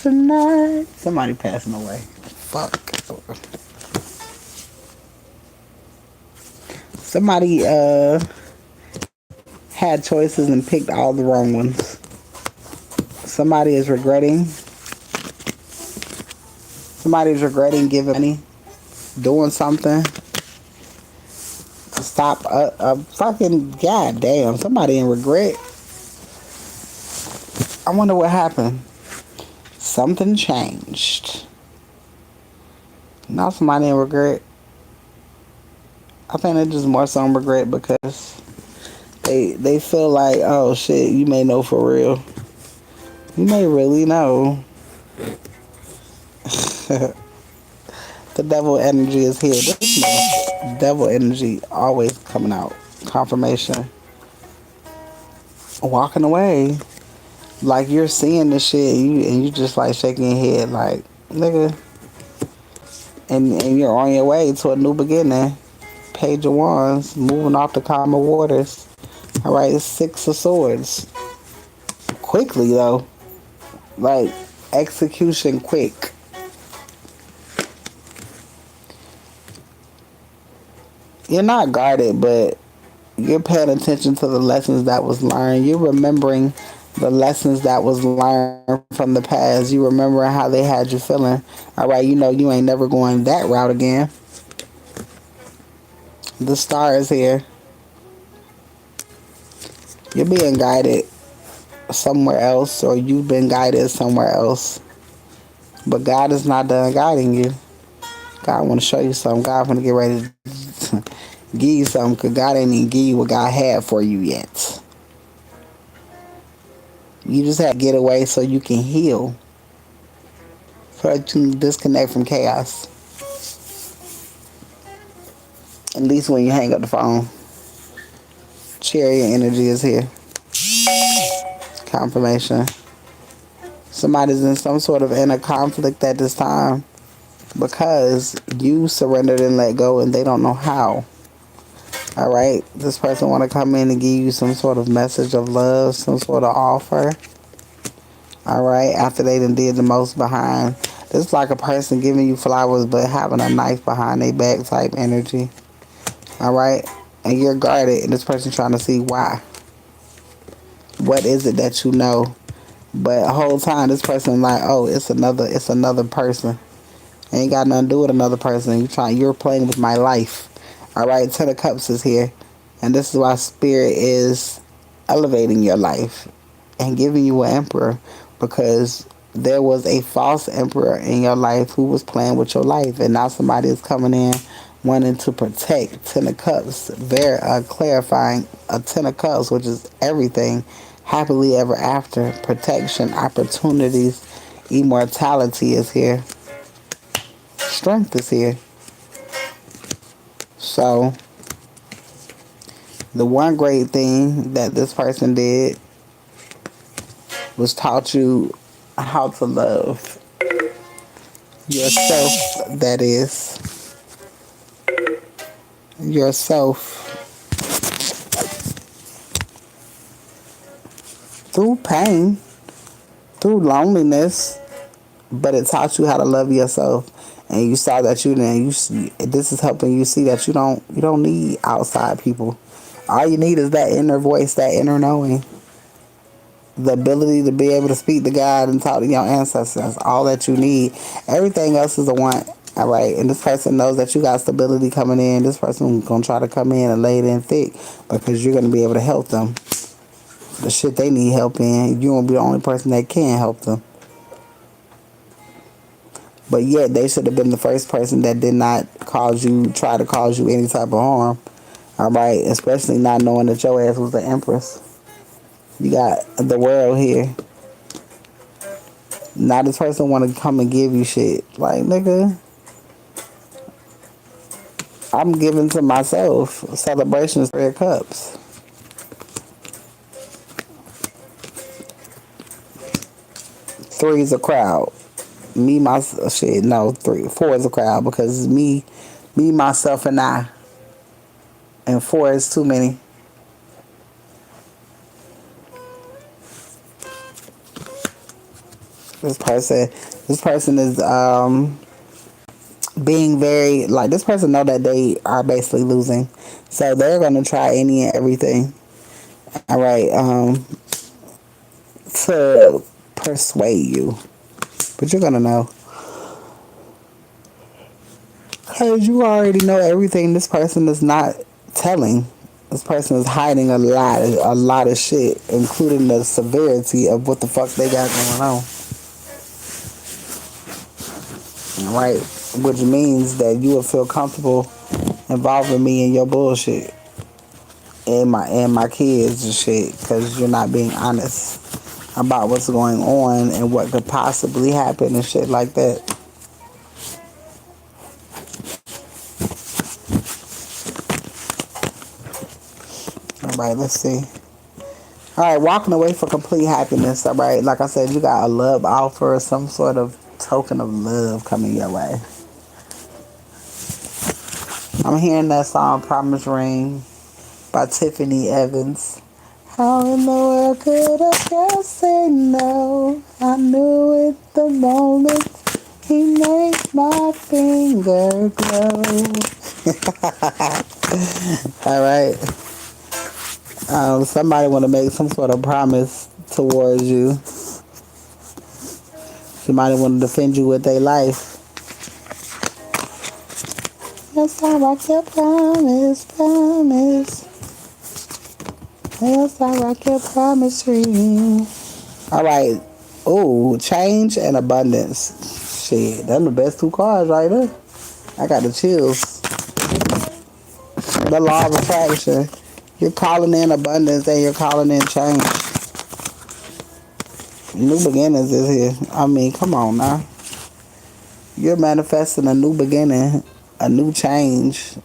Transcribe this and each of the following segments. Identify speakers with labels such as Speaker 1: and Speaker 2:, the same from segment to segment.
Speaker 1: tonight. Somebody passing away. Fuck. Somebody had choices and picked all the wrong ones. Somebody is regretting. Somebody's regretting giving money, doing something to stop a fucking goddamn. Somebody in regret. I wonder what happened. Something changed. Not somebody in regret. I think they just more so in regret because they feel like, oh shit, you may know for real. You may really know. The devil energy is here. This devil energy always coming out. Confirmation. Walking away. Like you're seeing this shit and you just like shaking your head like, nigga. And you're on your way to a new beginning. Page of Wands. Moving off the common waters. Alright, Six of Swords. Quickly though. Like execution quick. You're not guarded, but you're paying attention to the lessons that was learned. You're remembering the lessons that was learned from the past. You remember how they had you feeling. All right, you know you ain't never going that route again. The star is here. You're being guided somewhere else, or you've been guided somewhere else. But God is not done guiding you. God want to show you something. God want to get ready to give you something, because God ain't even give you what God had for you yet. You just have to get away so you can heal. So that you can disconnect from chaos. At least when you hang up the phone. Chariot energy is here. Confirmation. Somebody's in some sort of inner conflict at this time because you surrendered and let go and they don't know how. All right, this person want to come in and give you some sort of message of love, some sort of offer. All right, after they done did the most behind. This is like a person giving you flowers but having a knife behind their back type energy. All right, and you're guarded and this person trying to see why. What is it that you know? But the whole time this person like, oh, it's another person. Ain't got nothing to do with another person. You're playing with my life. All right, Ten of Cups is here. And this is why Spirit is elevating your life and giving you an emperor, because there was a false emperor in your life who was playing with your life, and now somebody is coming in wanting to protect. Ten of Cups, very clarifying a Ten of Cups, which is everything. Happily ever after, protection, opportunities, immortality is here. Strength is here. So, the one great thing that this person did was taught you how to love yourself, that is. Yourself. Through pain, through loneliness, but it taught you how to love yourself. And you saw that this is helping you see that you don't need outside people. All you need is that inner voice, that inner knowing. The ability to be able to speak to God and talk to your ancestors. All that you need. Everything else is a want. All right. And this person knows that you got stability coming in. This person going to try to come in and lay it in thick because you're going to be able to help them. The shit they need help in, you won't be the only person that can help them. But yet they should have been the first person that did not try to cause you any type of harm. All right. Especially not knowing that your ass was the Empress. You got the world here. Now this person want to come and give you shit. Like, nigga, I'm giving to myself. Celebrations, Three of Cups. Three is a crowd. Me, myself, shit, no, four is a crowd because it's me, myself, and I. And four is too many. This person is being very like this person know that they are basically losing, so they're gonna try any and everything. All right, to persuade you, but you're gonna know because you already know everything. This person is not telling. This person is hiding a lot of shit, including the severity of what the fuck they got going on. Right, which means that you will feel comfortable involving me in your bullshit and my kids and shit because you're not being honest about what's going on and what could possibly happen and shit like that. All right, let's see. All right, walking away for complete happiness. All right, like I said, you got a love offer or some sort of token of love coming your way. I'm hearing that song Promise Ring by Tiffany Evans. How in the world could a girl say no? I knew it the moment he made my finger glow. All right. Somebody want to make some sort of promise towards you. Somebody want to defend you with their life. Yes, I rock your promise. Yes, I rock your promise ring. All right. Oh, change and abundance. Shit, them the best two cards right there. I got the chills. The law of attraction. You're calling in abundance and you're calling in change. New beginnings is here. I mean, come on now. You're manifesting a new beginning, a new change,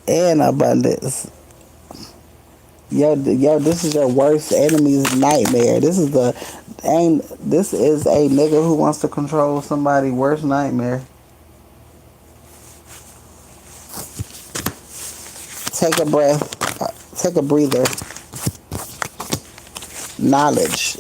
Speaker 1: and abundance. Yo, this is your worst enemy's nightmare. This is a nigga who wants to control somebody's worst nightmare. Take a breath. Take a breather. Knowledge.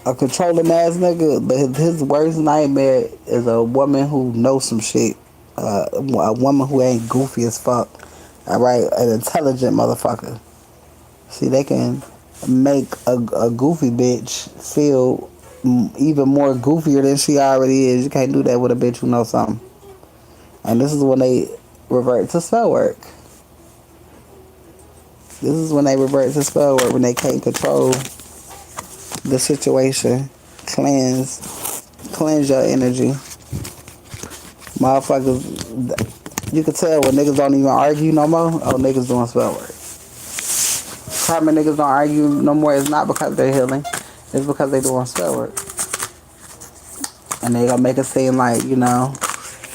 Speaker 1: A controlling ass nigga, but his worst nightmare is a woman who knows some shit. A woman who ain't goofy as fuck. Alright, an intelligent motherfucker. See, they can make a goofy bitch feel even more goofier than she already is. You can't do that with a bitch who knows something. And this is when they revert to spell work. This is when they revert to spell work, when they can't control the situation. Cleanse your energy. Motherfuckers, you can tell when niggas don't even argue no more. Oh, niggas doing spell work. Probably niggas don't argue no more. It's not because they're healing. It's because they doing spell work. And they gonna make it seem like, you know,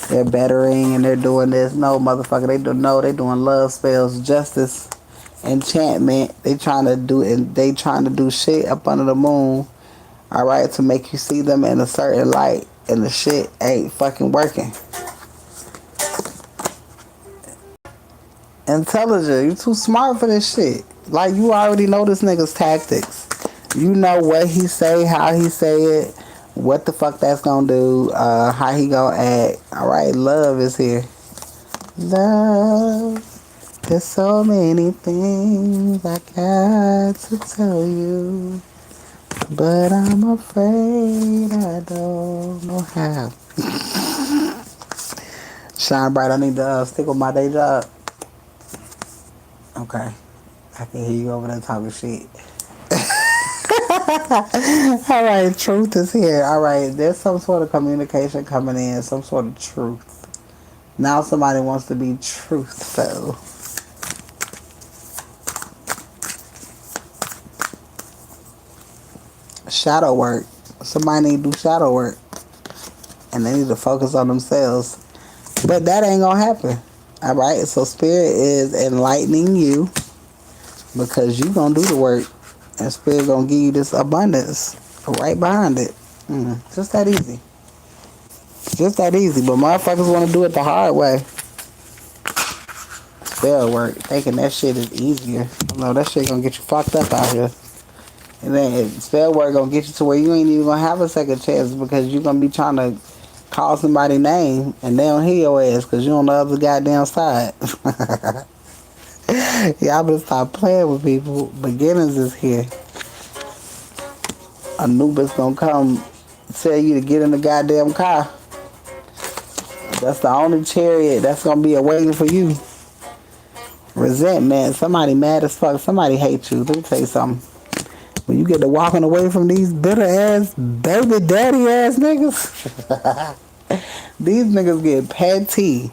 Speaker 1: they're bettering and they're doing this. No, motherfucker, they doing love spells, justice, enchantment. They trying to do shit up under the moon. All right, to make you see them in a certain light, and the shit ain't fucking working. Intelligent, you too smart for this shit. Like, you already know this nigga's tactics. You know what he say, how he say it, what the fuck that's gonna do, how he gonna act. Alright, love is here. Love. There's so many things I got to tell you, but I'm afraid I don't know how. Shine bright, I need to stick with my day job. Okay. I can hear you over there talking shit. Alright, truth is here. Alright, there's some sort of communication coming in, some sort of truth. Now somebody wants to be truthful. Shadow work. Somebody need to do shadow work. And they need to focus on themselves. But that ain't gonna happen. Alright, so Spirit is enlightening you because you gonna do the work. And Spirit gonna give you this abundance right behind it. Just that easy. Just that easy. But motherfuckers want to do it the hard way. Spell work. Thinking that shit is easier. No, that shit gonna get you fucked up out here. And then spell work gonna get you to where you ain't even gonna have a second chance because you're gonna be trying to call somebody's name and they don't hear your ass because you on the other goddamn side. Y'all better stop playing with people. Beginners is here. Anubis gonna come tell you to get in the goddamn car. That's the only chariot that's gonna be awaiting for you. Resentment. Somebody mad as fuck. Somebody hates you. Let me tell you something. When you get to walking away from these bitter ass, baby daddy ass niggas, these niggas get petty.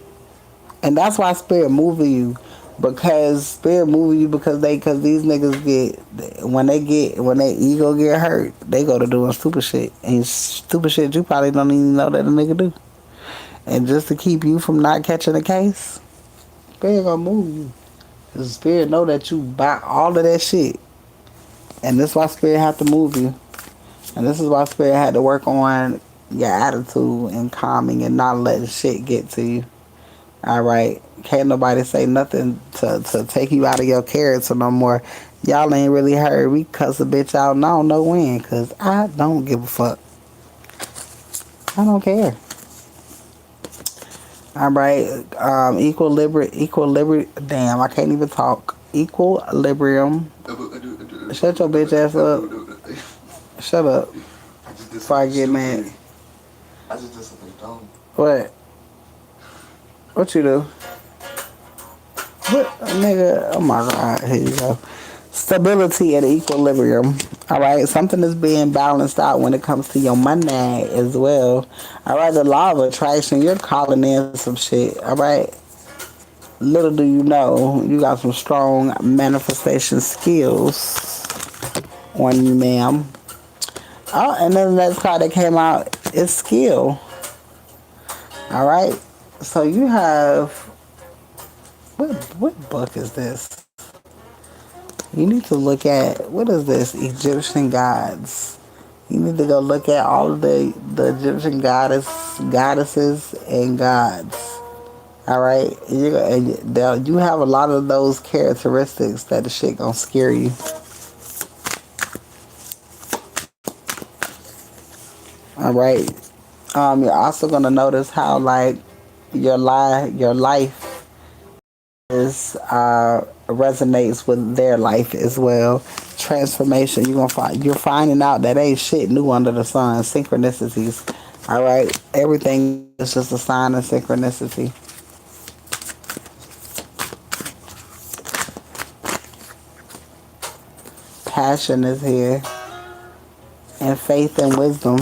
Speaker 1: And that's why Spirit moving you. Because Spirit moving you because these niggas get, when their ego get hurt, they go to doing stupid shit. And stupid shit you probably don't even know that a nigga do. And just to keep you from not catching a case, Spirit gonna move you. Because Spirit know that you buy all of that shit. And this is why Spirit have to move you. And this is why Spirit had to work on your attitude and calming and not letting shit get to you. Alright? Can't nobody say nothing to take you out of your character no more. Y'all ain't really heard me cuss a bitch out and I don't know when. Because I don't give a fuck. I don't care. Alright? Equilibrium. Damn, I can't even talk. Equilibrium. Shut your bitch ass up. Shut up. Before I get mad. I just did something dumb. What? What you do? What, nigga? Oh my god, here you go. Stability and equilibrium. Alright, something is being balanced out when it comes to your money as well. Alright, the law of attraction, you're calling in some shit. Alright. Little do you know, you got some strong manifestation skills on you, ma'am. Oh, and then the next card that came out is skill. Alright. So you have, what book is this? You need to look at, what is this? Egyptian gods. You need to go look at all of the Egyptian goddesses and gods. Alright? You have a lot of those characteristics that the shit gonna scare you. Alright? You're also gonna notice how, like, your life is resonates with their life as well. Transformation. You're finding out that ain't shit new under the sun. Synchronicities. Alright? Everything is just a sign of synchronicity. Passion is here. And faith and wisdom.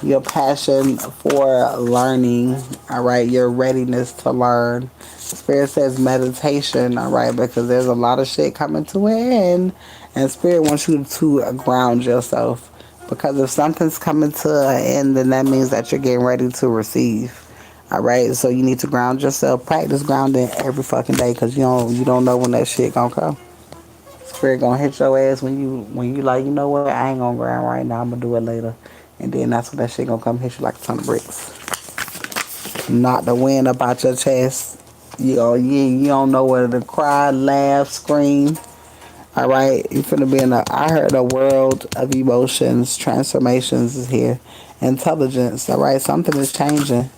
Speaker 1: Your passion for learning, alright, your readiness to learn. Spirit says meditation, alright, because there's a lot of shit coming to an end, and Spirit wants you to ground yourself. Because if something's coming to an end, then that means that you're getting ready to receive. Alright, so you need to ground yourself. Practice grounding every fucking day, because you don't know when that shit gonna come. Spirit gonna hit your ass when you like, you know what, I ain't gonna ground right now, I'm gonna do it later. And then that's when that shit gonna come hit you like a ton of bricks. Knock the wind up out your chest. You don't know whether to cry, laugh, scream. Alright? You finna be I heard a world of emotions. Transformations is here. Intelligence. Alright? Something is changing.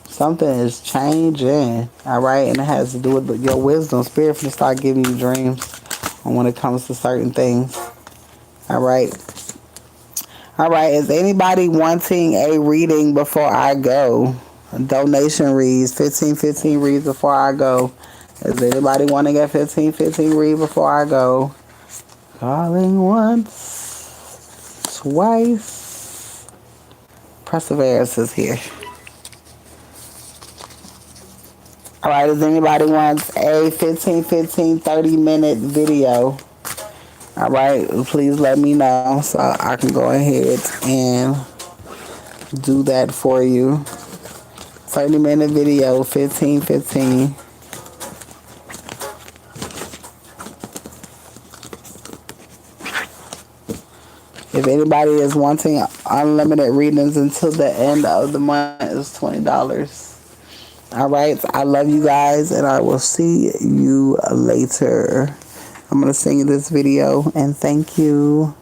Speaker 1: Something is changing. Alright? And it has to do with your wisdom. Spirit finna start giving you dreams when it comes to certain things. Alright? Alright, is anybody wanting a reading before I go? Donation reads, 15 reads before I go. Is anybody wanting a 15 read before I go? Calling once, twice. Perseverance is here. Alright, does anybody want a 15, 30-minute video? Alright, please let me know so I can go ahead and do that for you. 30-minute video, 15. If anybody is wanting unlimited readings until the end of the month, it's $20. Alright, I love you guys and I will see you later. I'm going to send you this video and thank you.